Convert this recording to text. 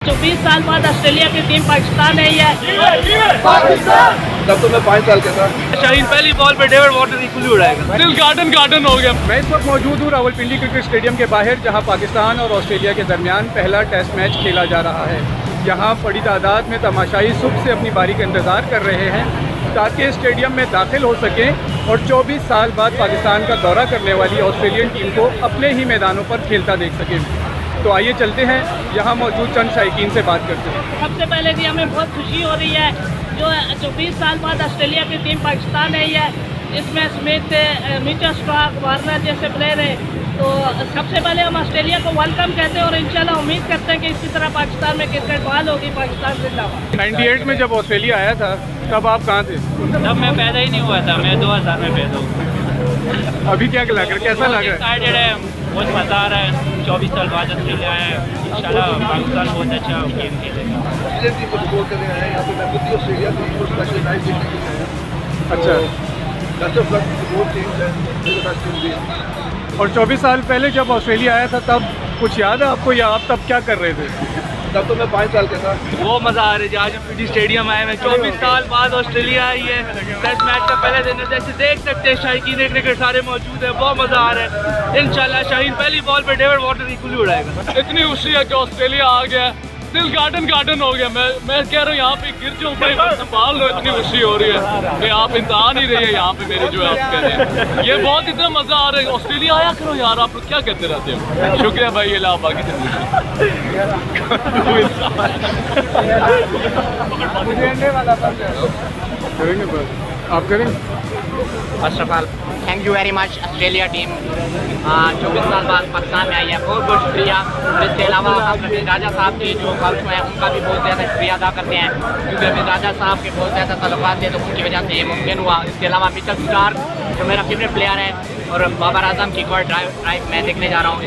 24 साल बाद ऑस्ट्रेलिया की टीम पाकिस्तान है ये तब तो मैं 5 साल का था। शाहीन पहली बॉल पे डेविड वार्नर इक्वली उड़ाएगा। दिल गार्डन हो गया। मैं इस वक्त मौजूद हूँ रावलपिंडी क्रिकेट स्टेडियम के बाहर, जहाँ पाकिस्तान और ऑस्ट्रेलिया के दरमियान पहला टेस्ट मैच खेला जा रहा है। यहाँ बड़ी तादाद में तमाशाई सुबह से अपनी बारी का इंतज़ार कर रहे हैं ताकि स्टेडियम में दाखिल हो सकें और 24 साल बाद पाकिस्तान का दौरा करने वाली ऑस्ट्रेलियन टीम को अपने ही मैदानों पर खेलता देख सकें। तो आइए चलते हैं, यहाँ मौजूद चंद शायकीन से बात करते हैं। सबसे पहले भी हमें बहुत खुशी हो रही है जो 24 साल बाद ऑस्ट्रेलिया की टीम पाकिस्तान है ये, इसमें स्मिथ, मिचेल स्टार्क, वार्नर जैसे प्लेयर है। तो सबसे पहले हम ऑस्ट्रेलिया को वेलकम कहते हैं और इंशाल्लाह उम्मीद करते हैं कि इसी तरह पाकिस्तान में क्रिकेट बहाल होगी। पाकिस्तान जिंदाबाद। 98 में जब ऑस्ट्रेलिया आया था तब आप कहाँ थे? तब मैं पैदा ही नहीं हुआ था, मैं 2000 में पैदा हुआ। अभी क्या लग रहा है, कैसा लग रहा है? एक्साइटेड है, बहुत मज़ा आ रहा है। 24 साल बाद ऑस्ट्रेलिया है, इंशाल्लाह पाकिस्तान बहुत अच्छा गेम खेलेगा। अच्छा, और 24 साल पहले जब ऑस्ट्रेलिया आया था तब कुछ याद है आपको, या आप तब क्या कर रहे थे? तब तो मैं 5 साल का था। वो मज़ा आ रहा है आज पीटी स्टेडियम आए। मैं 24 साल बाद ऑस्ट्रेलिया आई है, टेस्ट मैच का पहले दिन है। जैसे देख सकते हैं शाहीन क्रिकेट सारे मौजूद है, बहुत मज़ा आ रहा है। इंशाल्लाह शाहीन पहली बॉल पे डेविड वार्नर इक्वली उड़ाएगा। इतनी खुशी है कि ऑस्ट्रेलिया आ गया, दिल गार्डन हो गया। मैं कह रहा हूँ यहाँ पे गिर जाऊँ, भाई संभाल लो, इतनी खुशी हो रही है कि आप इंतहा नहीं रही है यहाँ पे मेरी, जो है आप कह रहे हैं। ये बहुत इतना मज़ा आ रहा है। ऑस्ट्रेलिया आया करो यार, आप लोग क्या कहते रहते हो। शुक्रिया भाई, ये ला बाकी से करेंगे बस, आप करेंगे। First of all thank you very much Australia team 24 साल बाद पाकिस्तान में आई है, बहुत बहुत शुक्रिया। और इसके अलावा हम रफीक राजा साहब के जो कल्फ हैं उनका भी बहुत ज़्यादा शुक्रिया अदा करते हैं, क्योंकि रफीक राजा साहब के बहुत ज़्यादा तल्लुकात थे तो उनकी वजह से ये मुमकिन हुआ। इसके अलावा मिचेल स्टार्क जो मेरा फेवरेट प्लेयर है, और बाबर आजम की एक और ड्राइव मैं देखने जा रहा हूँ।